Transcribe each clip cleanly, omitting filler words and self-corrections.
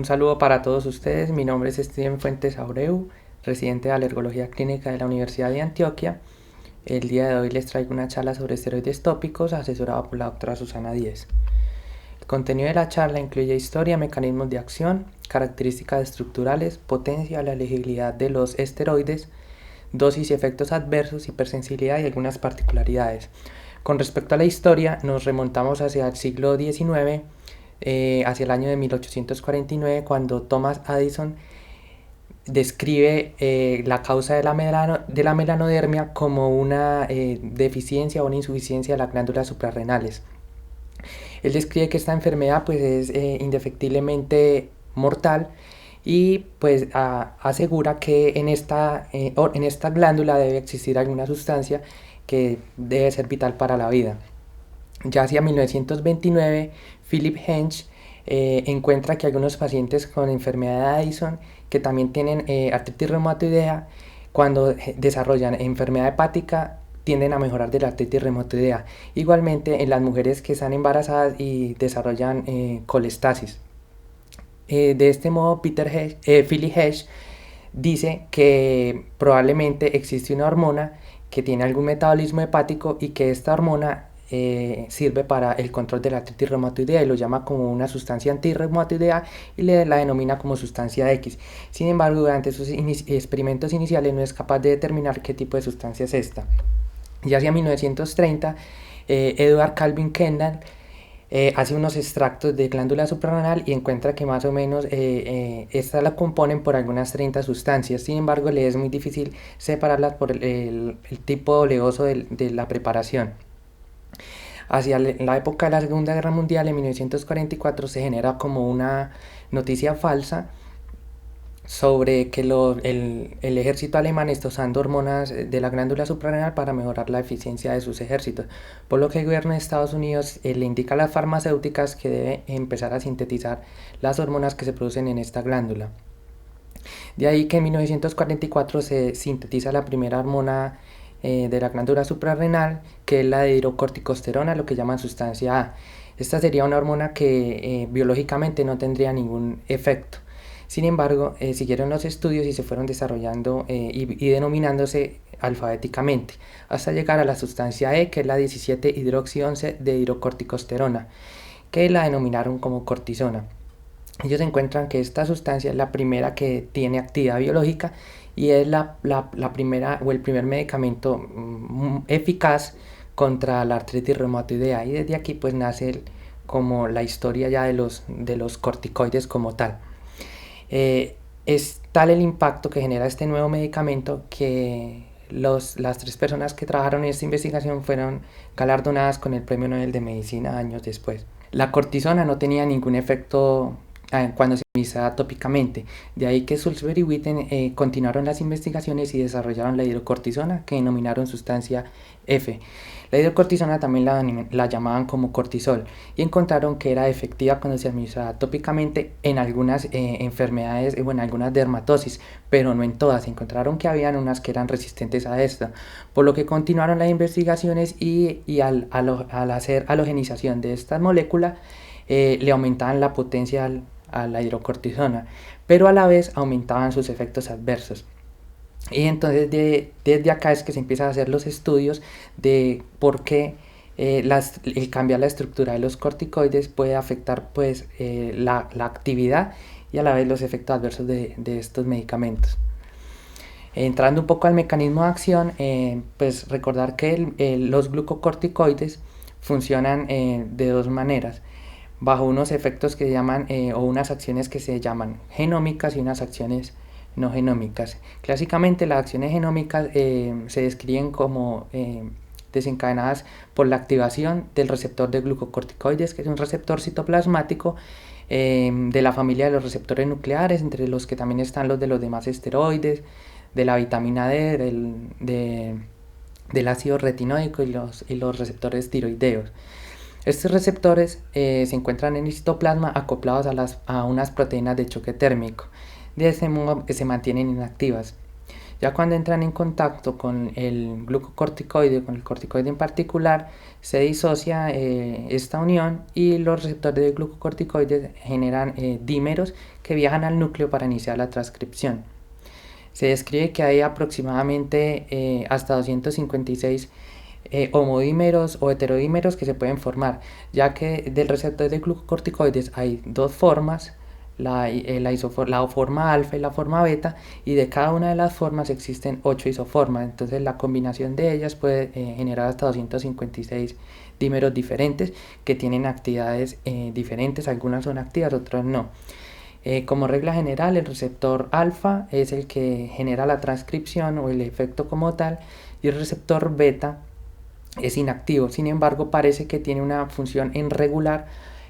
Un saludo para todos ustedes. Mi nombre es Steven Fuentes Abreu, residente de alergología clínica de la Universidad de Antioquia. El día de hoy les traigo una charla sobre esteroides tópicos asesorada por la doctora Susana Díez. El contenido de la charla incluye historia, mecanismos de acción, características estructurales, potencia, la elegibilidad de los esteroides, dosis y efectos adversos, hipersensibilidad y algunas particularidades. Con respecto a la historia, nos remontamos hacia el siglo XIX, hacia el año de 1849, cuando Thomas Addison describe la causa de la melanodermia como una deficiencia o una insuficiencia de las glándulas suprarrenales. Él describe que esta enfermedad pues, es indefectiblemente mortal y pues asegura que en esta glándula debe existir alguna sustancia que debe ser vital para la vida. Ya hacia 1929, Philip Hench encuentra que algunos pacientes con enfermedad de Addison que también tienen artritis reumatoidea, cuando desarrollan enfermedad hepática, tienden a mejorar de la artritis reumatoidea. Igualmente en las mujeres que están embarazadas y desarrollan colestasis. De este modo, Philip Hench dice que probablemente existe una hormona que tiene algún metabolismo hepático y que esta hormona sirve para el control de la artritis reumatoidea y lo llama como una sustancia antirreumatoidea y la denomina como sustancia X. Sin embargo, durante sus experimentos iniciales no es capaz de determinar qué tipo de sustancia es esta. Ya hacia 1930, Edward Calvin Kendall hace unos extractos de glándula suprarrenal y encuentra que más o menos esta la componen por algunas 30 sustancias. Sin embargo, le es muy difícil separarlas por el tipo oleoso de la preparación. Hacia la época de la Segunda Guerra Mundial, en 1944, se genera como una noticia falsa sobre que el ejército alemán está usando hormonas de la glándula suprarrenal para mejorar la eficiencia de sus ejércitos, por lo que el gobierno de Estados Unidos le indica a las farmacéuticas que debe empezar a sintetizar las hormonas que se producen en esta glándula. De ahí que en 1944 se sintetiza la primera hormona de la glándula suprarrenal, que es la de hidrocorticosterona, lo que llaman sustancia A. Esta sería una hormona que biológicamente no tendría ningún efecto. Sin embargo, siguieron los estudios y se fueron desarrollando y denominándose alfabéticamente, hasta llegar a la sustancia E, que es la 17-hidroxi-11 de hidrocorticosterona, que la denominaron como cortisona. Ellos encuentran que esta sustancia es la primera que tiene actividad biológica y es la primera o el primer medicamento eficaz contra la artritis reumatoidea, y desde aquí pues nace como la historia ya de los corticoides como tal. Es tal el impacto que genera este nuevo medicamento que las 3 personas que trabajaron en esta investigación fueron galardonadas con el Premio Nobel de Medicina años después. La cortisona no tenía ningún efecto cuando se administraba tópicamente, de ahí que Sulzberg y Witten continuaron las investigaciones y desarrollaron la hidrocortisona, que denominaron sustancia F. La hidrocortisona también la llamaban como cortisol y encontraron que era efectiva cuando se administraba tópicamente en algunas enfermedades o en algunas dermatosis, pero no en todas. Encontraron que habían unas que eran resistentes a esto, por lo que continuaron las investigaciones y al hacer halogenización de estas moléculas le aumentaban la potencia a la hidrocortisona, pero a la vez aumentaban sus efectos adversos. Y entonces desde acá es que se empiezan a hacer los estudios de por qué el cambiar la estructura de los corticoides puede afectar pues la actividad y a la vez los efectos adversos de estos medicamentos. Entrando un poco al mecanismo de acción, pues recordar que los glucocorticoides funcionan de 2 maneras, bajo unos efectos que se llaman o unas acciones que se llaman genómicas y unas acciones no genómicas. Clásicamente las acciones genómicas se describen como desencadenadas por la activación del receptor de glucocorticoides, que es un receptor citoplasmático de la familia de los receptores nucleares, entre los que también están los de los demás esteroides, de la vitamina D, del ácido retinoico y los receptores tiroideos. Estos receptores se encuentran en el citoplasma acoplados a unas proteínas de choque térmico. De ese modo se mantienen inactivas. Ya cuando entran en contacto con el glucocorticoide, con el corticoide en particular, se disocia esta unión y los receptores de glucocorticoides generan dímeros que viajan al núcleo para iniciar la transcripción. Se describe que hay aproximadamente hasta 256 homodímeros o heterodímeros que se pueden formar, ya que del receptor de glucocorticoides hay dos formas, la forma alfa y la forma beta, y de cada una de las formas existen 8 isoformas. Entonces la combinación de ellas puede generar hasta 256 dímeros diferentes que tienen actividades diferentes, algunas son activas, otras no. Como regla general, el receptor alfa es el que genera la transcripción o el efecto como tal, y el receptor beta es inactivo. Sin embargo, parece que tiene una función en regular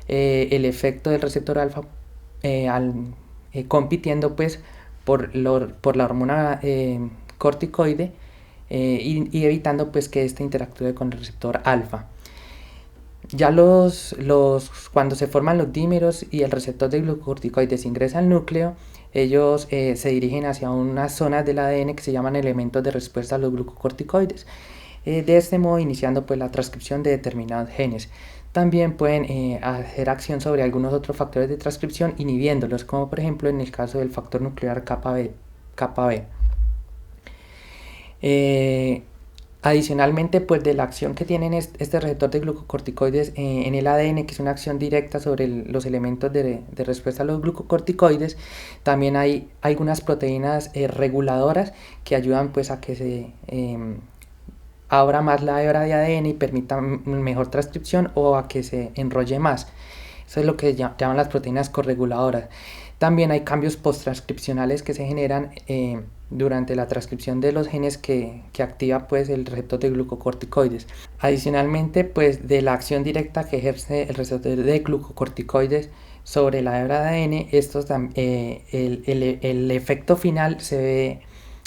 el efecto del receptor alfa compitiendo pues por la hormona corticoide y evitando pues que éste interactúe con el receptor alfa. Ya cuando se forman los dímeros y el receptor de glucocorticoides ingresa al núcleo, ellos se dirigen hacia unas zonas del ADN que se llaman elementos de respuesta a los glucocorticoides. De este modo iniciando pues la transcripción de determinados genes. También pueden hacer acción sobre algunos otros factores de transcripción inhibiéndolos, como por ejemplo en el caso del factor nuclear kappa B. Adicionalmente, pues de la acción que tienen este receptor de glucocorticoides en el ADN, que es una acción directa sobre los elementos de respuesta a los glucocorticoides, también hay algunas proteínas reguladoras que ayudan pues a que se abra más la hebra de ADN y permita mejor transcripción o a que se enrolle más. Eso es lo que llaman las proteínas correguladoras. También hay cambios posttranscripcionales que se generan durante la transcripción de los genes que activa pues el receptor de glucocorticoides. Adicionalmente, pues de la acción directa que ejerce el receptor de glucocorticoides sobre la hebra de ADN, el efecto final se ve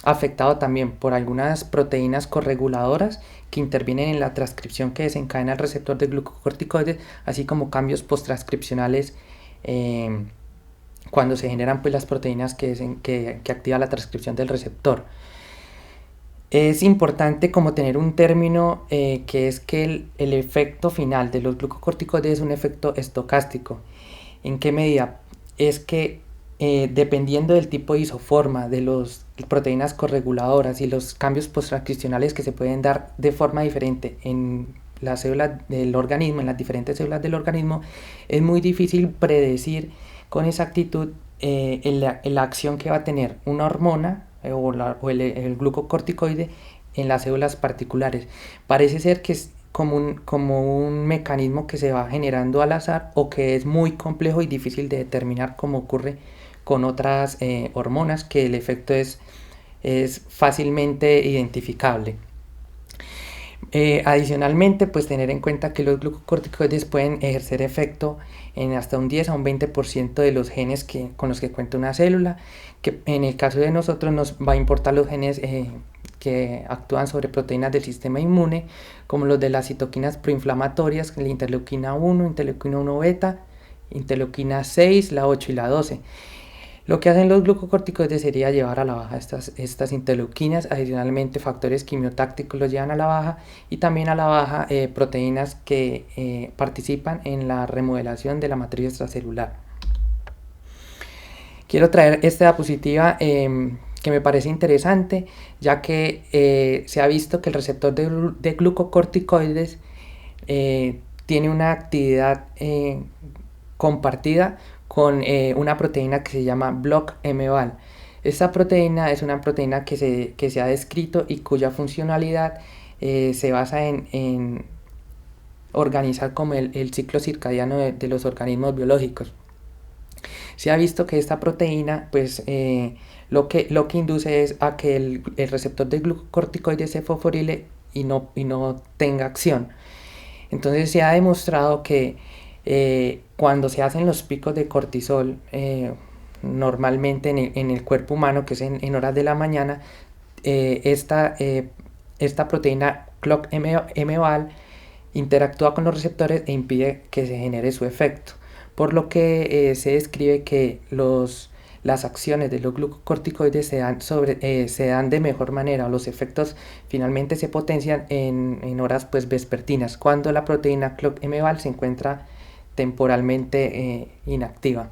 afectado también por algunas proteínas correguladoras que intervienen en la transcripción que desencadena el receptor de glucocorticoides, así como cambios posttranscripcionales cuando se generan pues las proteínas que activan la transcripción del receptor. Es importante como tener un término que es que el efecto final de los glucocorticoides es un efecto estocástico. ¿En qué medida? Es que dependiendo del tipo de isoforma de las proteínas correguladoras y los cambios posttranscripcionales que se pueden dar de forma diferente en las células del organismo, en las diferentes células del organismo, es muy difícil predecir con exactitud la acción que va a tener una hormona o el glucocorticoide en las células particulares. Parece ser que es como un mecanismo que se va generando al azar o que es muy complejo y difícil de determinar, como ocurre con otras hormonas, que el efecto es fácilmente identificable. Adicionalmente, pues tener en cuenta que los glucocorticoides pueden ejercer efecto en hasta un 10 a un 20% de los genes con los que cuenta una célula, que en el caso de nosotros nos va a importar los genes que actúan sobre proteínas del sistema inmune, como los de las citoquinas proinflamatorias, la interleuquina 1, interleuquina 1 beta, interleuquina 6, la 8 y la 12. Lo que hacen los glucocorticoides sería llevar a la baja estas interleuquinas. Adicionalmente, factores quimiotácticos los llevan a la baja, y también a la baja proteínas que participan en la remodelación de la matriz extracelular. Quiero traer esta diapositiva que me parece interesante, ya que se ha visto que el receptor de glucocorticoides tiene una actividad compartida con una proteína que se llama BlockMval. Esta proteína es una proteína que se ha descrito y cuya funcionalidad se basa en organizar como el ciclo circadiano de los organismos biológicos. Se ha visto que esta proteína pues lo que induce es a que el receptor de glucocorticoides se fosforile y no tenga acción. Entonces se ha demostrado que cuando se hacen los picos de cortisol normalmente en el cuerpo humano, que es en horas de la mañana, esta proteína ClockMval interactúa con los receptores e impide que se genere su efecto, por lo que se describe que las acciones de los glucocorticoides se dan de mejor manera, o los efectos finalmente se potencian en horas pues vespertinas, cuando la proteína CLOC-mVal se encuentra temporalmente inactiva.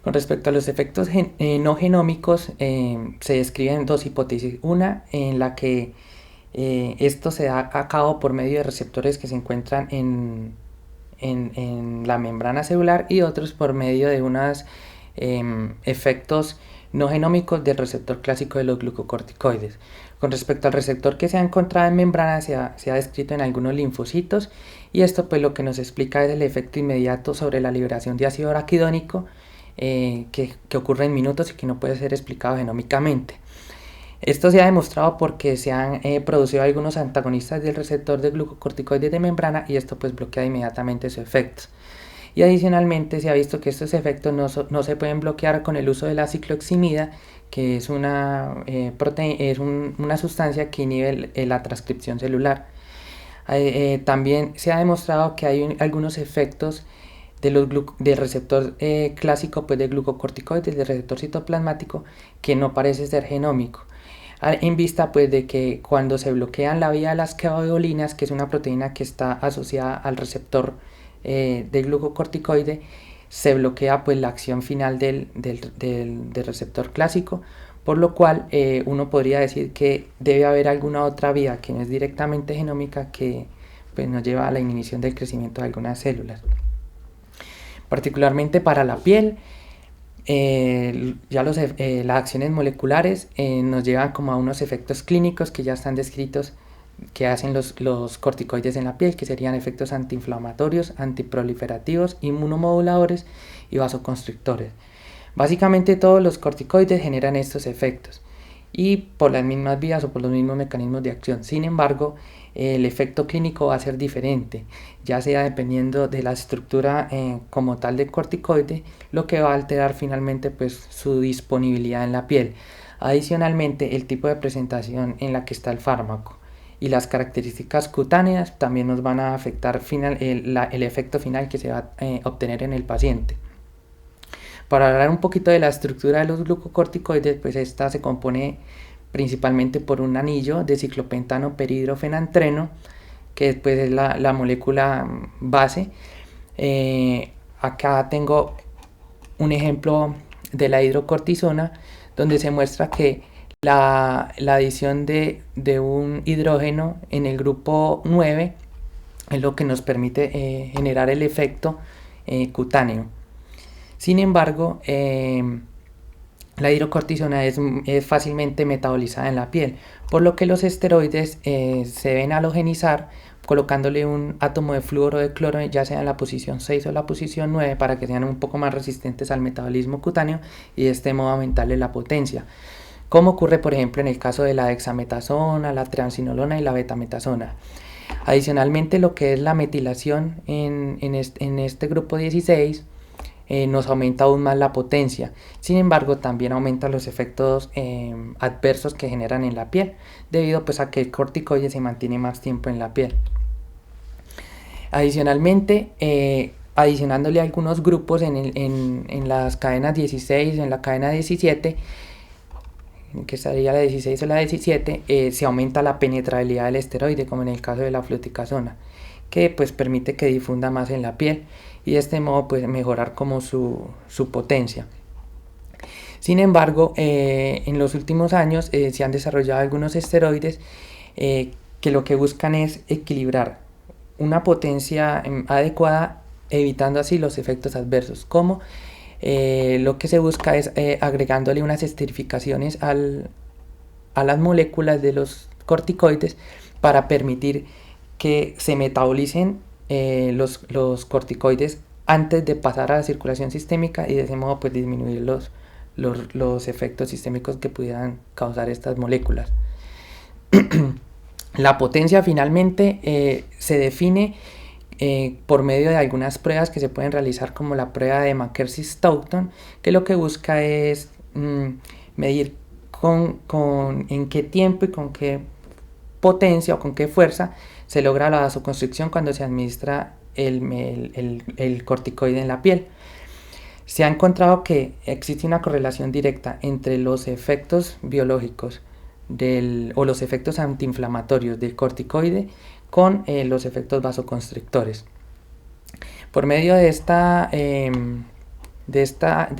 Con respecto a los efectos no genómicos, se describen dos hipótesis. Una en la que esto se da a cabo por medio de receptores que se encuentran en la membrana celular, y otros por medio de unos efectos no genómicos del receptor clásico de los glucocorticoides. Con respecto al receptor que se ha encontrado en membrana, se ha descrito en algunos linfocitos, y esto pues lo que nos explica es el efecto inmediato sobre la liberación de ácido araquidónico que ocurre en minutos y que no puede ser explicado genómicamente. Esto se ha demostrado porque se han producido algunos antagonistas del receptor de glucocorticoides de membrana, y esto pues bloquea inmediatamente sus efectos. Y adicionalmente se ha visto que estos efectos no se pueden bloquear con el uso de la cicloximida, que es una sustancia que inhibe la transcripción celular. También se ha demostrado que hay algunos efectos del receptor clásico pues, de glucocorticoides, del receptor citoplasmático, que no parece ser genómico, en vista pues de que cuando se bloquean la vía de las caveolinas, que es una proteína que está asociada al receptor del glucocorticoide, se bloquea pues la acción final del receptor clásico, por lo cual uno podría decir que debe haber alguna otra vía que no es directamente genómica que pues, nos lleva a la inhibición del crecimiento de algunas células. Particularmente para la piel, las acciones moleculares nos llevan como a unos efectos clínicos que ya están descritos que hacen los corticoides en la piel, que serían efectos antiinflamatorios, antiproliferativos, inmunomoduladores y vasoconstrictores. Básicamente todos los corticoides generan estos efectos y por las mismas vías o por los mismos mecanismos de acción. Sin embargo, el efecto clínico va a ser diferente, ya sea dependiendo de la estructura como tal del corticoide, lo que va a alterar finalmente pues, su disponibilidad en la piel. Adicionalmente, el tipo de presentación en la que está el fármaco y las características cutáneas también nos van a afectar el efecto final que se va a obtener en el paciente. Para hablar un poquito de la estructura de los glucocorticoides, pues esta se compone principalmente por un anillo de ciclopentano perhidrofenantreno, que después es la molécula base. Acá tengo un ejemplo de la hidrocortisona, donde se muestra que la adición de un hidrógeno en el grupo 9 es lo que nos permite generar el efecto cutáneo. Sin embargo, la hidrocortisona es fácilmente metabolizada en la piel, por lo que los esteroides se deben halogenizar colocándole un átomo de flúoro de cloro, ya sea en la posición 6 o la posición 9, para que sean un poco más resistentes al metabolismo cutáneo y de este modo aumentarle la potencia, como ocurre por ejemplo en el caso de la dexametasona, la triamcinolona y la betametasona. Adicionalmente, lo que es la metilación en este grupo 16 nos aumenta aún más la potencia. Sin embargo, también aumenta los efectos adversos que generan en la piel, debido pues a que el corticoide se mantiene más tiempo en la piel. Adicionalmente, adicionándole algunos grupos en las cadenas 16, en la cadena 17, que sería la 16 o la 17, se aumenta la penetrabilidad del esteroide, como en el caso de la fluticasona, que pues permite que difunda más en la piel y de este modo pues mejorar como su potencia. Sin embargo, en los últimos años se han desarrollado algunos esteroides que lo que buscan es equilibrar una potencia adecuada, evitando así los efectos adversos, como lo que se busca es agregándole unas esterificaciones a las moléculas de los corticoides para permitir que se metabolicen los corticoides antes de pasar a la circulación sistémica y de ese modo pues disminuir los efectos sistémicos que pudieran causar estas moléculas. La potencia finalmente se define por medio de algunas pruebas que se pueden realizar, como la prueba de Mackenzie-Stoughton, que lo que busca es medir en qué tiempo y con qué potencia o con qué fuerza se logra la vasoconstricción cuando se administra el corticoide en la piel. Se ha encontrado que existe una correlación directa entre los efectos biológicos o los efectos antiinflamatorios del corticoide con los efectos vasoconstrictores. Por medio de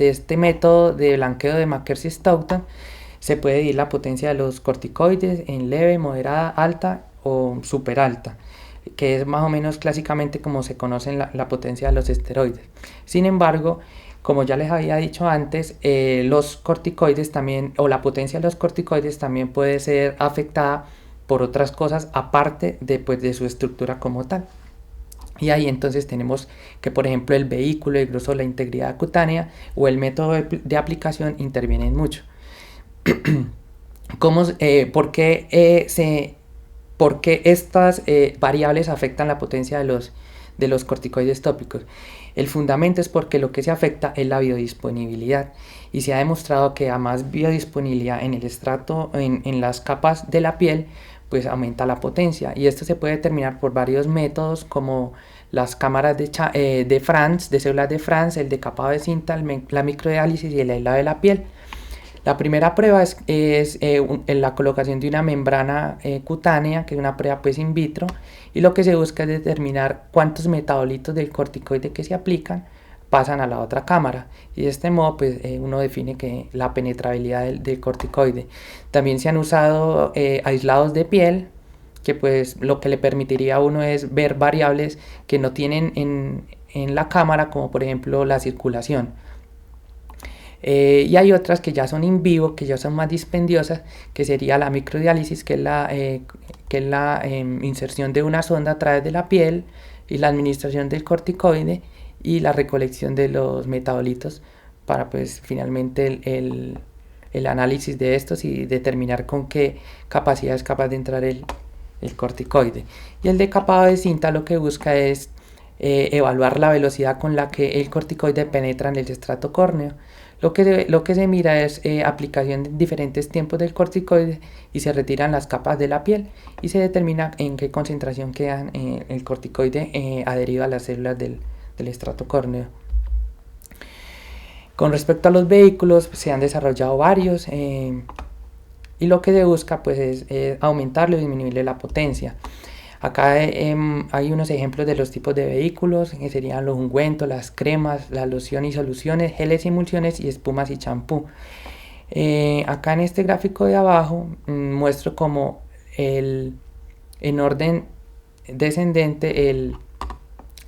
este método de blanqueo de McKelvey-Stoughton se puede medir la potencia de los corticoides en leve, moderada, alta o super alta, que es más o menos clásicamente como se conoce la potencia de los esteroides. Sin embargo, como ya les había dicho antes, los corticoides también, o la potencia de los corticoides también puede ser afectada por otras cosas aparte de su estructura como tal. Y ahí entonces tenemos que, por ejemplo, el vehículo, el grosor, la integridad cutánea o el método de aplicación intervienen mucho. ¿Por qué estas variables afectan la potencia de los corticoides tópicos? El fundamento es porque lo que se afecta es la biodisponibilidad, y se ha demostrado que a más biodisponibilidad en el estrato, en las capas de la piel, pues aumenta la potencia, y esto se puede determinar por varios métodos como las cámaras de Franz, de células de Franz, el decapado de cinta, la microdiálisis y el aislado de la piel. La primera prueba es la colocación de una membrana cutánea, que es una prueba pues in vitro, y lo que se busca es determinar cuántos metabolitos del corticoide que se aplican pasan a la otra cámara, y de este modo pues uno define que la penetrabilidad del corticoide. También se han usado aislados de piel, que pues lo que le permitiría a uno es ver variables que no tienen en la cámara, como por ejemplo la circulación. Y hay otras que ya son in vivo, que ya son más dispendiosas, que sería la microdiálisis, que es la inserción de una sonda a través de la piel y la administración del corticoide y la recolección de los metabolitos para pues finalmente el análisis de estos y determinar con qué capacidad es capaz de entrar el corticoide. Y el decapado de cinta lo que busca es evaluar la velocidad con la que el corticoide penetra en el estrato córneo. Lo que se mira es aplicación de diferentes tiempos del corticoide, y se retiran las capas de la piel y se determina en qué concentración queda el corticoide adherido a las células del estrato córneo. Con respecto a los vehículos, se han desarrollado varios y lo que se busca pues es aumentarle o disminuirle la potencia. Acá hay unos ejemplos de los tipos de vehículos, que serían los ungüentos, las cremas, las lociones y soluciones, geles y emulsiones y espumas y champú. Acá en este gráfico de abajo muestro como en orden descendente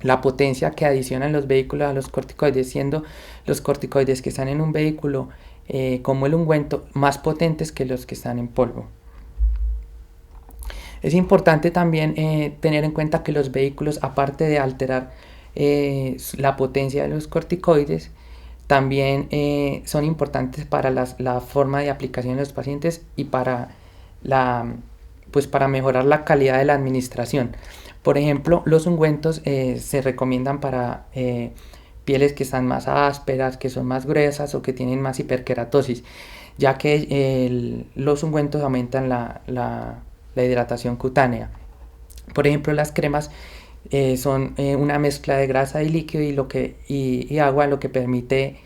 la potencia que adicionan los vehículos a los corticoides, siendo los corticoides que están en un vehículo como el ungüento más potentes que los que están en polvo. Es importante también tener en cuenta que los vehículos, aparte de alterar la potencia de los corticoides, también son importantes para la forma de aplicación en los pacientes y para mejorar la calidad de la administración. Por ejemplo, los ungüentos se recomiendan para pieles que están más ásperas, que son más gruesas o que tienen más hiperkeratosis, ya que los ungüentos aumentan la hidratación cutánea. Por ejemplo, las cremas son una mezcla de grasa y líquido y agua, lo que permite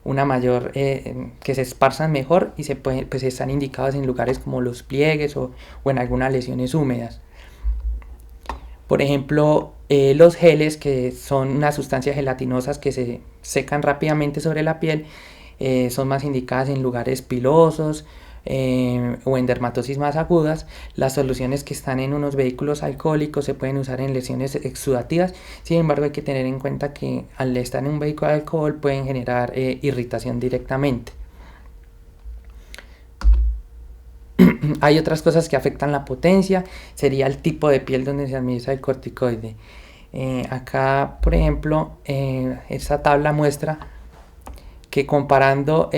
una mayor que se esparzan mejor y pues están indicados en lugares como los pliegues o en algunas lesiones húmedas. Por ejemplo, los geles, que son unas sustancias gelatinosas que se secan rápidamente sobre la piel, son más indicadas en lugares pilosos o en dermatosis más agudas. Las soluciones que están en unos vehículos alcohólicos se pueden usar en lesiones exudativas. Sin embargo, hay que tener en cuenta que al estar en un vehículo de alcohol pueden generar irritación directamente. Hay otras cosas que afectan la potencia, sería el tipo de piel donde se administra el corticoide. Acá, por ejemplo, esta tabla muestra que comparando,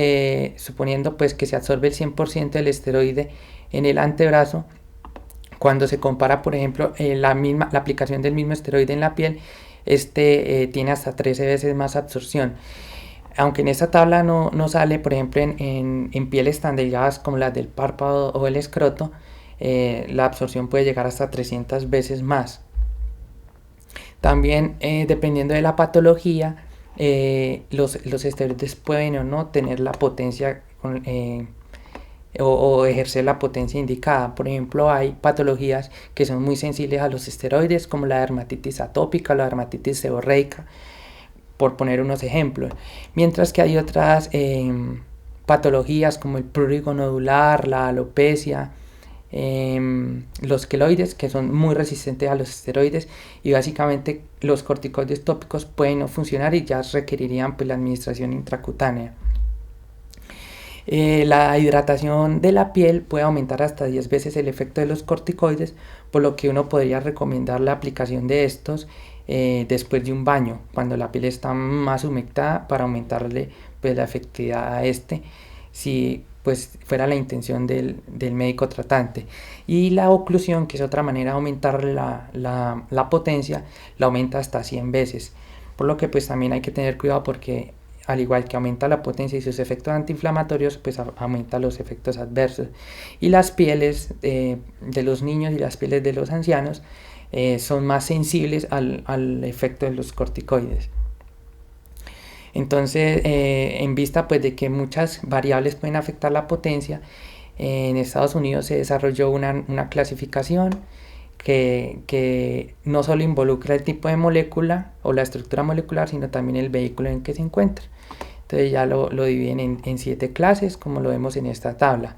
suponiendo pues que se absorbe el 100% del esteroide en el antebrazo, cuando se compara, por ejemplo, la aplicación del mismo esteroide en la piel, tiene hasta 13 veces más absorción. Aunque en esta tabla no sale, por ejemplo, en pieles tan delgadas como las del párpado o el escroto, la absorción puede llegar hasta 300 veces más. También, dependiendo de la patología, los esteroides pueden o no tener la potencia o ejercer la potencia indicada. Por ejemplo, hay patologías que son muy sensibles a los esteroides, como la dermatitis atópica, la dermatitis seborreica, por poner unos ejemplos. Mientras que hay otras patologías como el prurito nodular, la alopecia, los queloides, que son muy resistentes a los esteroides, y básicamente los corticoides tópicos pueden no funcionar y ya requerirían pues la administración intracutánea. La hidratación de la piel puede aumentar hasta 10 veces el efecto de los corticoides, por lo que uno podría recomendar la aplicación de estos después de un baño, cuando la piel está más humectada, para aumentarle pues la efectividad a si pues fuera la intención del médico tratante. Y la oclusión, que es otra manera de aumentar la potencia, la aumenta hasta 100 veces, por lo que pues también hay que tener cuidado, porque al igual que aumenta la potencia y sus efectos antiinflamatorios, pues aumenta los efectos adversos. Y las pieles de los niños y las pieles de los ancianos son más sensibles al efecto de los corticoides. Entonces, en vista pues de que muchas variables pueden afectar la potencia, en Estados Unidos se desarrolló una clasificación que no solo involucra el tipo de molécula o la estructura molecular, sino también el vehículo en que se encuentra. Entonces ya lo dividen en 7 clases, como lo vemos en esta tabla.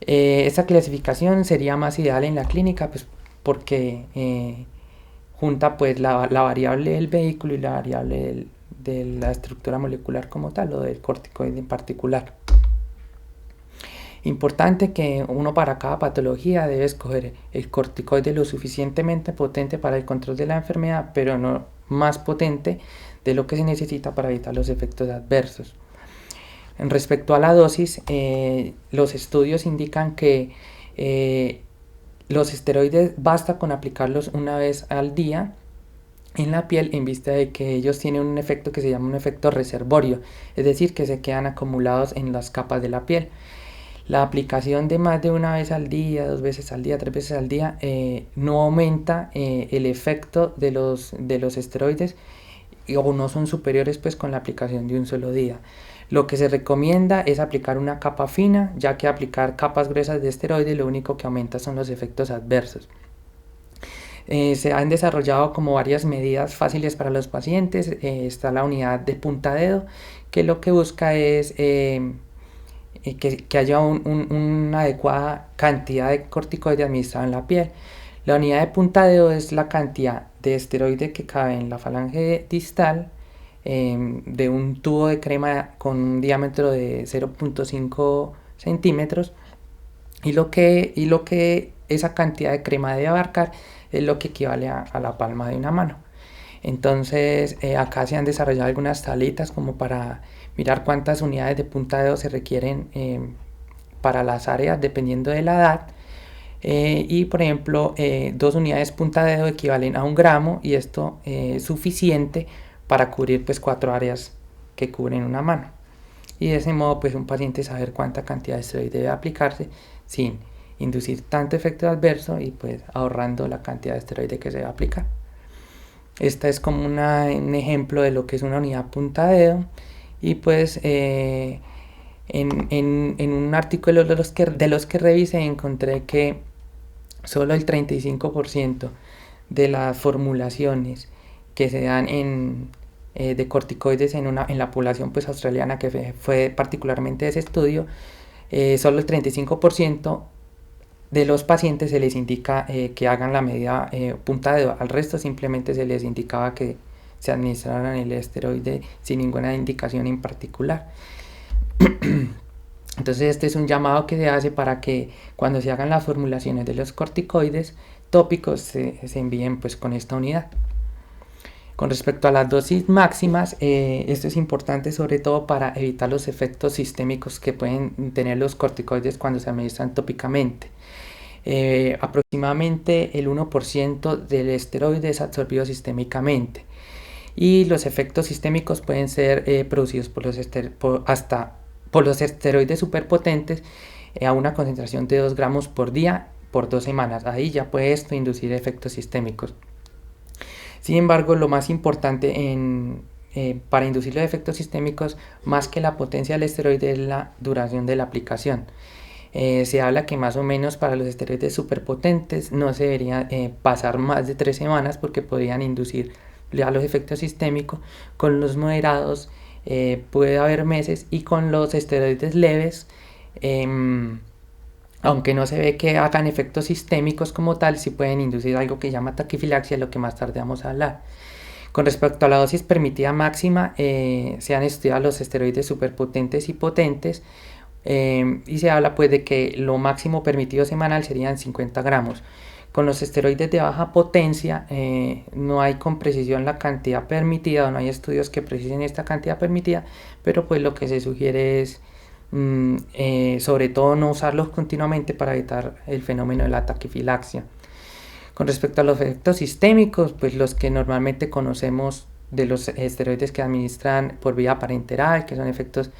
Esta clasificación sería más ideal en la clínica, pues porque junta pues la variable del vehículo y la variable de la estructura molecular como tal, o del corticoide en particular. Importante que uno para cada patología debe escoger el corticoide lo suficientemente potente para el control de la enfermedad, pero no más potente de lo que se necesita para evitar los efectos adversos. En respecto a la dosis, los estudios indican que los esteroides basta con aplicarlos una vez al día en la piel, en vista de que ellos tienen un efecto que se llama un efecto reservorio, es decir, que se quedan acumulados en las capas de la piel. La aplicación de más de una vez al día, 2 veces al día, 3 veces al día, no aumenta el efecto de los esteroides, o no son superiores pues con la aplicación de un solo día. Lo que se recomienda es aplicar una capa fina, ya que aplicar capas gruesas de esteroides lo único que aumenta son los efectos adversos. Se han desarrollado como varias medidas fáciles para los pacientes. Está la unidad de punta dedo, que lo que busca es que haya una adecuada cantidad de corticoides administrado en la piel. La unidad de punta dedo es la cantidad de esteroide que cabe en la falange distal de un tubo de crema con un diámetro de 0.5 centímetros, y lo que esa cantidad de crema debe abarcar es lo que equivale a la palma de una mano. Entonces acá se han desarrollado algunas tablitas como para mirar cuántas unidades de punta de dedo se requieren para las áreas dependiendo de la edad. Y por ejemplo, 2 unidades punta de dedo equivalen a 1 gramo, y esto es suficiente para cubrir pues 4 áreas que cubren una mano. Y de ese modo pues un paciente saber cuánta cantidad de esteroide debe aplicarse sin inducir tanto efecto adverso, y pues ahorrando la cantidad de esteroide que se debe aplicar. Esta es como un ejemplo de lo que es una unidad punta de dedo. Y pues en un artículo de los que revisé, encontré que solo el 35% de las formulaciones que se dan de corticoides en la población pues australiana, que fue particularmente ese estudio, solo el 35% de los pacientes se les indica que hagan la medida punta de dedo. Al resto simplemente se les indicaba que se administraran el esteroide sin ninguna indicación en particular. Entonces este es un llamado que se hace para que cuando se hagan las formulaciones de los corticoides tópicos se envíen pues con esta unidad. Con respecto a las dosis máximas, esto es importante sobre todo para evitar los efectos sistémicos que pueden tener los corticoides cuando se administran tópicamente. Aproximadamente el 1% del esteroide es absorbido sistémicamente, y los efectos sistémicos pueden ser producidos por los esteroides superpotentes a una concentración de 2 gramos por día por 2 semanas. Ahí ya puede esto inducir efectos sistémicos. Sin embargo, lo más importante para inducir los efectos sistémicos, más que la potencia del esteroide, es la duración de la aplicación. Se habla que más o menos para los esteroides superpotentes no se debería pasar más de 3 semanas porque podrían inducir ya los efectos sistémicos. Con los moderados puede haber meses, y con los esteroides leves, aunque no se ve que hagan efectos sistémicos como tal, sí pueden inducir algo que llama taquifilaxia, lo que más tarde vamos a hablar. Con respecto a la dosis permitida máxima, se han estudiado los esteroides superpotentes y potentes, y se habla pues de que lo máximo permitido semanal serían 50 gramos. Con los esteroides de baja potencia no hay con precisión la cantidad permitida, o no hay estudios que precisen esta cantidad permitida, pero pues lo que se sugiere es sobre todo no usarlos continuamente para evitar el fenómeno de la taquifilaxia. Con respecto a los efectos sistémicos, pues los que normalmente conocemos de los esteroides que administran por vía parenteral, que son efectos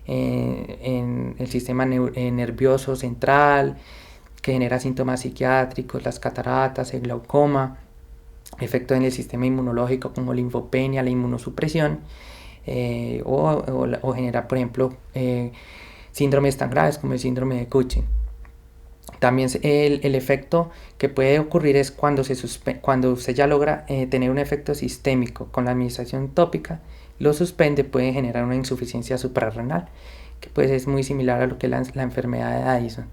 en el sistema nervioso central, que genera síntomas psiquiátricos, las cataratas, el glaucoma, efectos en el sistema inmunológico como linfopenia, la inmunosupresión, o generar, por ejemplo, síndromes tan graves como el síndrome de Cushing. También el efecto que puede ocurrir es cuando usted ya logra tener un efecto sistémico con la administración tópica, lo suspende, puede generar una insuficiencia suprarrenal, que pues es muy similar a lo que es la enfermedad de Addison.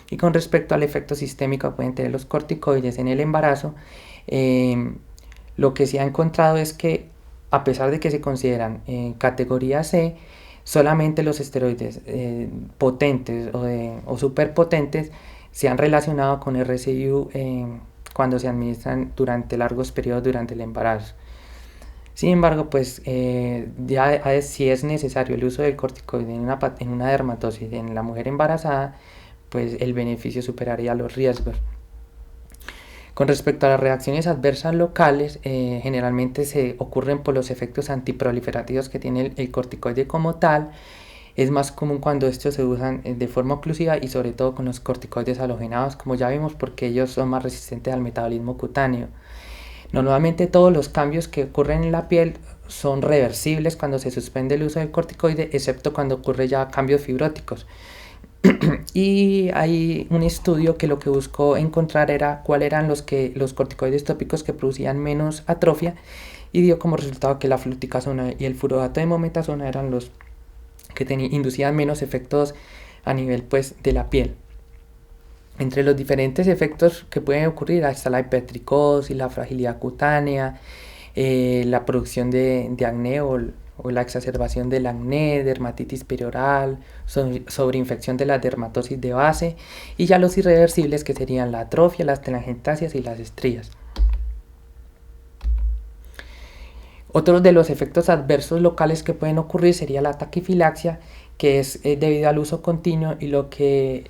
Y con respecto al efecto sistémico pueden tener los corticoides en el embarazo, lo que se ha encontrado es que, a pesar de que se consideran categoría C, solamente los esteroides potentes o superpotentes se han relacionado con RSIU cuando se administran durante largos periodos durante el embarazo. Sin embargo, pues si es necesario el uso del corticoide en una dermatosis en la mujer embarazada, pues el beneficio superaría los riesgos. Con respecto a las reacciones adversas locales, generalmente se ocurren por los efectos antiproliferativos que tiene el corticoide como tal. Es más común cuando estos se usan de forma oclusiva, y sobre todo con los corticoides halogenados, como ya vimos, porque ellos son más resistentes al metabolismo cutáneo. Normalmente todos los cambios que ocurren en la piel son reversibles cuando se suspende el uso del corticoide, excepto cuando ocurre ya cambios fibróticos. Y hay un estudio que lo que buscó encontrar era cuáles eran los corticoides tópicos que producían menos atrofia, y dio como resultado que la fluticasona y el furodato de mometasona eran los que inducían menos efectos a nivel pues de la piel. Entre los diferentes efectos que pueden ocurrir está la hipertricosis, la fragilidad cutánea, la producción de acné o la exacerbación del acné, dermatitis perioral, sobreinfección de la dermatosis de base, y ya los irreversibles, que serían la atrofia, las telangiectasias y las estrías. Otro de los efectos adversos locales que pueden ocurrir sería la taquifilaxia, que es debido al uso continuo, y lo que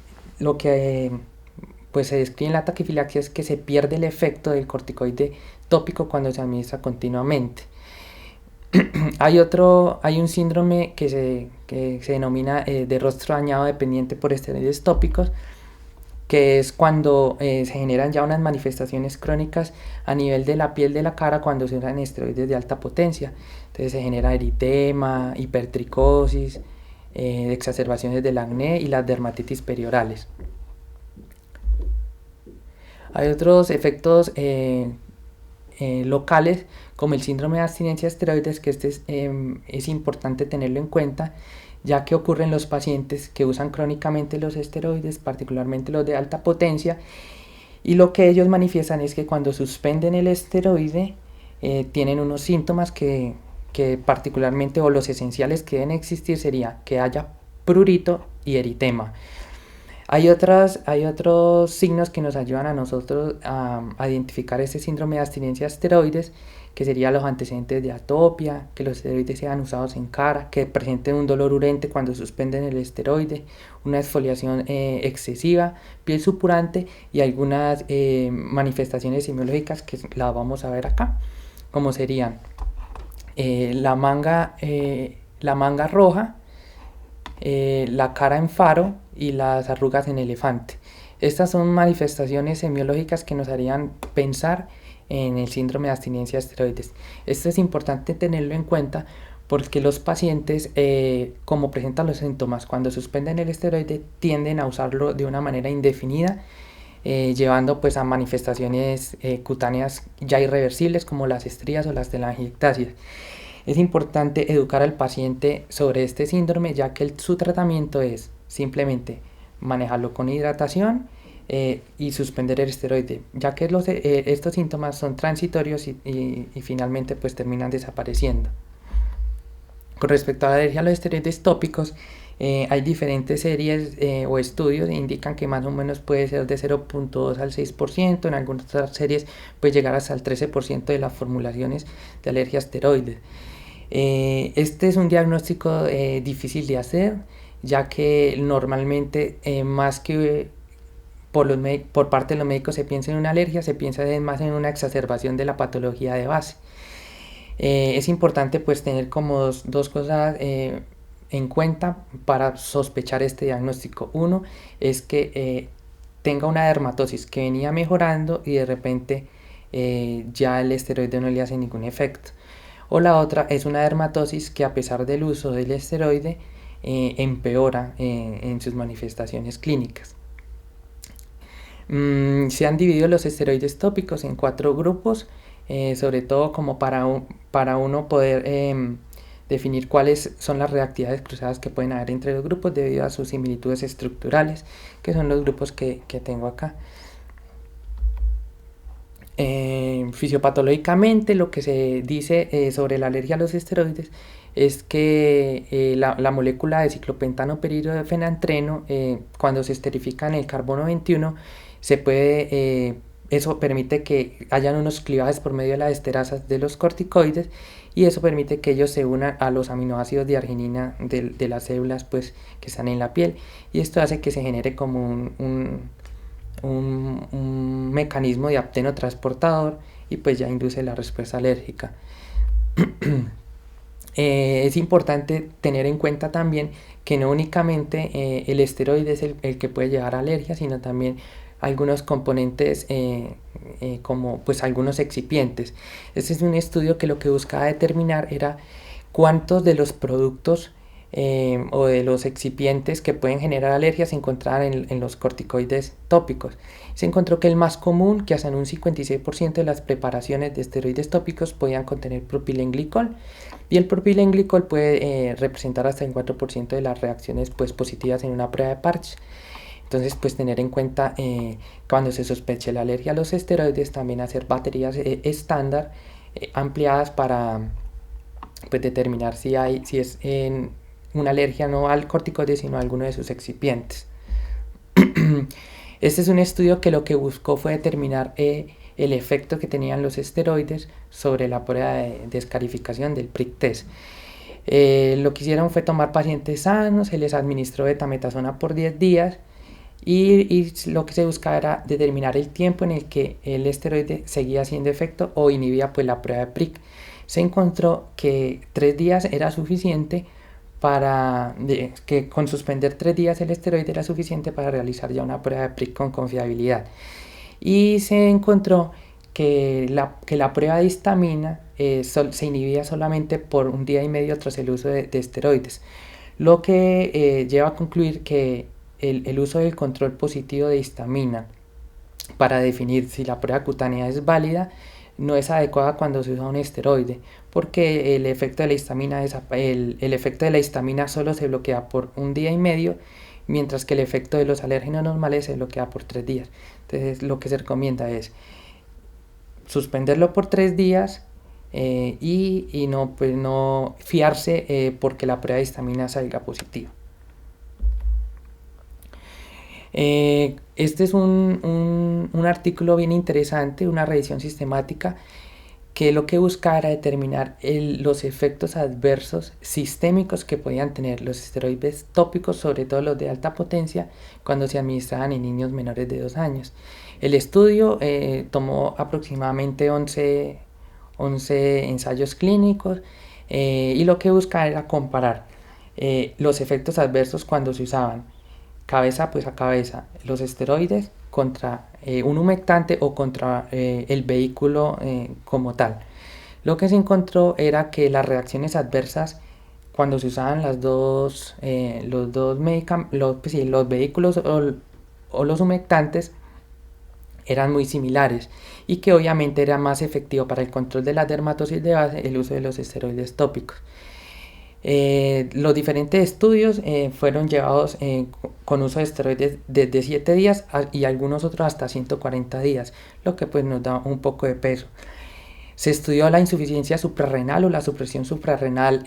pues se describe en la taquifilaxia es que se pierde el efecto del corticoide tópico cuando se administra continuamente. Hay un síndrome que se denomina de rostro dañado dependiente por esteroides tópicos, que es cuando se generan ya unas manifestaciones crónicas a nivel de la piel de la cara cuando se usan esteroides de alta potencia. Entonces se genera eritema, hipertricosis, exacerbaciones del acné y las dermatitis periorales. Hay otros efectos locales, como el síndrome de abstinencia de esteroides, que es importante tenerlo en cuenta, ya que ocurre en los pacientes que usan crónicamente los esteroides, particularmente los de alta potencia, y lo que ellos manifiestan es que cuando suspenden el esteroide tienen unos síntomas que particularmente, o los esenciales que deben existir, sería que haya prurito y eritema. Hay otros signos que nos ayudan a nosotros a identificar este síndrome de abstinencia de esteroides, que serían los antecedentes de atopia, que los esteroides sean usados en cara, que presenten un dolor urente cuando suspenden el esteroide, una exfoliación excesiva, piel supurante, y algunas manifestaciones semiológicas que las vamos a ver acá, como serían la manga roja, la cara en faro y las arrugas en elefante. Estas son manifestaciones semiológicas que nos harían pensar en el síndrome de abstinencia a esteroides. Esto es importante tenerlo en cuenta porque los pacientes, como presentan los síntomas cuando suspenden el esteroide, tienden a usarlo de una manera indefinida, llevando pues a manifestaciones cutáneas ya irreversibles como las estrías o las telangiectasias. Es importante educar al paciente sobre este síndrome, ya que su tratamiento es simplemente manejarlo con hidratación y suspender el esteroide, ya que estos síntomas son transitorios y finalmente pues terminan desapareciendo. Con respecto a la alergia a los esteroides tópicos, hay diferentes series o estudios que indican que más o menos puede ser de 0.2 al 6%, en algunas otras series puede llegar hasta el 13% de las formulaciones de alergia a esteroides. Este es un diagnóstico difícil de hacer, ya que normalmente más que por parte de los médicos se piensa en una alergia, se piensa más en una exacerbación de la patología de base. Es importante pues tener como dos cosas en cuenta para sospechar este diagnóstico. Uno es que tenga una dermatosis que venía mejorando y de repente ya el esteroide no le hace ningún efecto. O la otra es una dermatosis que a pesar del uso del esteroide empeora en sus manifestaciones clínicas. Se han dividido los esteroides tópicos en 4 grupos, sobre todo como para uno poder definir cuáles son las reactividades cruzadas que pueden haber entre los grupos debido a sus similitudes estructurales, que son los grupos que tengo acá. Fisiopatológicamente lo que se dice sobre la alergia a los esteroides es que la molécula de ciclopentano peridofenantreno, cuando se esterifica en el carbono 21, eso permite que hayan unos clivajes por medio de las esterasas de los corticoides y eso permite que ellos se unan a los aminoácidos de arginina de las células pues, que están en la piel, y esto hace que se genere como un mecanismo de apteno transportador y pues ya induce la respuesta alérgica. Es importante tener en cuenta también que no únicamente el esteroide es el que puede llevar a alergia, sino también algunos componentes como pues algunos excipientes. Este es un estudio que lo que buscaba determinar era cuántos de los productos o de los excipientes que pueden generar alergias se encontraban en los corticoides tópicos. Se encontró que el más común, que hasta en un 56% de las preparaciones de esteroides tópicos podían contener propilenglicol, y el propilenglicol puede representar hasta el 4% de las reacciones pues, positivas en una prueba de Parche. Entonces, pues tener en cuenta cuando se sospeche la alergia a los esteroides, también hacer baterías estándar ampliadas para pues, determinar si es una alergia no al corticoide, sino a alguno de sus excipientes. Este es un estudio que lo que buscó fue determinar el efecto que tenían los esteroides sobre la prueba de descalificación del prick test. Lo que hicieron fue tomar pacientes sanos, se les administró betametasona por 10 días y lo que se buscaba era determinar el tiempo en el que el esteroide seguía haciendo efecto o inhibía pues, la prueba de prick. Se encontró que 3 días era suficiente que con suspender 3 días el esteroide era suficiente para realizar ya una prueba de prick con confiabilidad. Y se encontró que la prueba de histamina se inhibía solamente por 1 día y medio tras el uso de esteroides, lo que lleva a concluir que el uso del control positivo de histamina para definir si la prueba cutánea es válida no es adecuada cuando se usa un esteroide, porque el efecto de la histamina solo se bloquea por 1 día y medio, mientras que el efecto de los alérgenos normales se bloquea por 3 días. Entonces lo que se recomienda es suspenderlo por 3 días y no fiarse porque la prueba de histamina salga positiva. Este es un artículo bien interesante, una revisión sistemática que lo que busca era determinar los efectos adversos sistémicos que podían tener los esteroides tópicos, sobre todo los de alta potencia, cuando se administraban en niños menores de 2 años. El estudio tomó aproximadamente 11 ensayos clínicos y lo que busca era comparar los efectos adversos cuando se usaban cabeza pues a cabeza los esteroides contra un humectante o contra el vehículo como tal. Lo que se encontró era que las reacciones adversas cuando se usaban los vehículos o los humectantes eran muy similares y que obviamente era más efectivo para el control de la dermatosis de base el uso de los esteroides tópicos. Los diferentes estudios fueron llevados con uso de esteroides desde 7 días y algunos otros hasta 140 días, lo que pues nos da un poco de peso. Se estudió la insuficiencia suprarrenal o la supresión suprarrenal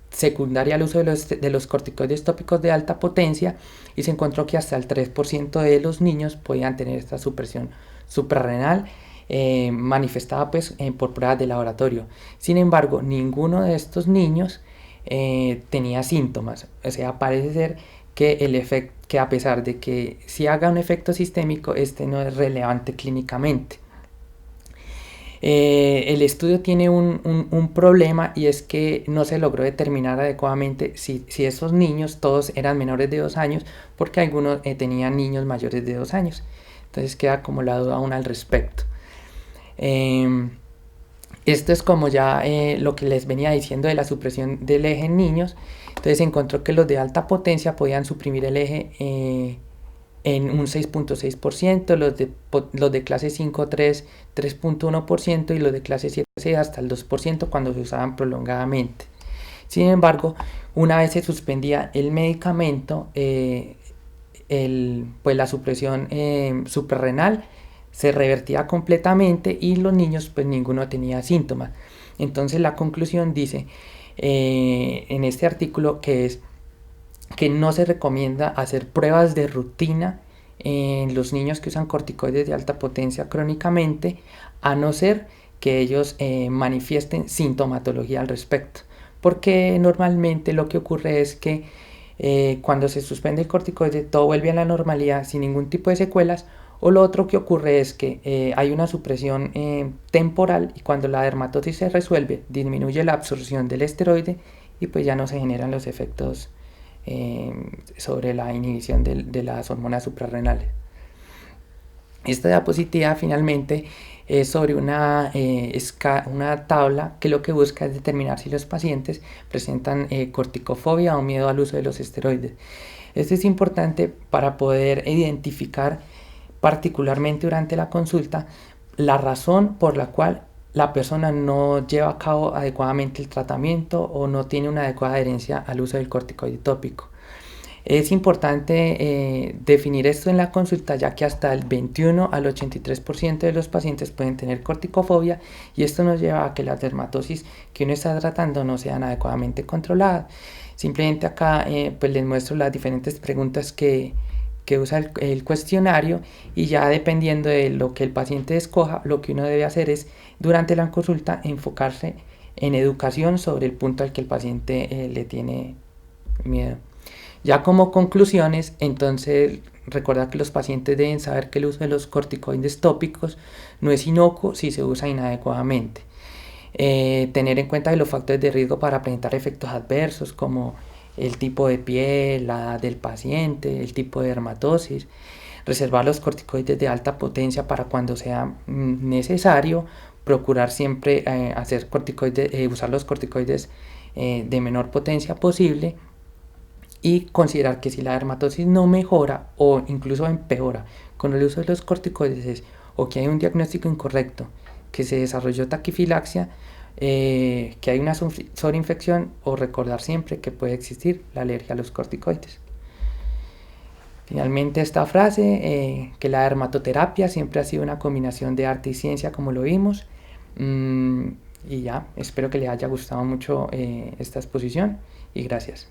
secundaria al uso de los corticoides tópicos de alta potencia y se encontró que hasta el 3% de los niños podían tener esta supresión suprarrenal manifestada pues, por pruebas de laboratorio. Sin embargo, ninguno de estos niños tenía síntomas. O sea, parece ser que a pesar de que si haga un efecto sistémico, este no es relevante clínicamente. El estudio tiene un problema y es que no se logró determinar adecuadamente si esos niños todos eran menores de 2 años, porque algunos tenían niños mayores de 2 años. Entonces queda como la duda aún al respecto. Esto es como ya lo que les venía diciendo de la supresión del eje en niños. Entonces se encontró que los de alta potencia podían suprimir el eje en un 6.6%, los de clase 5.3 3.1% y los de clase 7.6 hasta el 2% cuando se usaban prolongadamente. Sin embargo, una vez se suspendía el medicamento, pues la supresión suprarrenal se revertía completamente y los niños pues ninguno tenía síntomas. Entonces la conclusión dice en este artículo que no se recomienda hacer pruebas de rutina en los niños que usan corticoides de alta potencia crónicamente, a no ser que ellos manifiesten sintomatología al respecto. Porque normalmente lo que ocurre es que cuando se suspende el corticoide todo vuelve a la normalidad sin ningún tipo de secuelas, o lo otro que ocurre es que hay una supresión temporal y cuando la dermatosis se resuelve disminuye la absorción del esteroide y pues ya no se generan los efectos sobre la inhibición de las hormonas suprarrenales. Esta diapositiva finalmente es sobre una tabla que lo que busca es determinar si los pacientes presentan corticofobia o miedo al uso de los esteroides. Esto es importante para poder identificar particularmente durante la consulta la razón por la cual la persona no lleva a cabo adecuadamente el tratamiento o no tiene una adecuada adherencia al uso del corticoide tópico. Es importante definir esto en la consulta, ya que hasta el 21 al 83% de los pacientes pueden tener corticofobia y esto nos lleva a que las dermatosis que uno está tratando no sean adecuadamente controladas. Simplemente acá pues les muestro las diferentes preguntas que usa el cuestionario y ya dependiendo de lo que el paciente escoja, lo que uno debe hacer es durante la consulta enfocarse en educación sobre el punto al que el paciente le tiene miedo. Ya como conclusiones, entonces recuerda que los pacientes deben saber que el uso de los corticoides tópicos no es inocuo si se usa inadecuadamente. Tener en cuenta los factores de riesgo para presentar efectos adversos como el tipo de piel, la edad del paciente, el tipo de dermatosis. Reservar los corticoides de alta potencia para cuando sea necesario. Procurar siempre usar los corticoides de menor potencia posible. Y considerar que si la dermatosis no mejora o incluso empeora con el uso de los corticoides o que hay un diagnóstico incorrecto, que se desarrolló taquifilaxia, que hay una sobreinfección o recordar siempre que puede existir la alergia a los corticoides. Finalmente esta frase, que la dermatoterapia siempre ha sido una combinación de arte y ciencia como lo vimos. Y ya, espero que les haya gustado mucho esta exposición y gracias.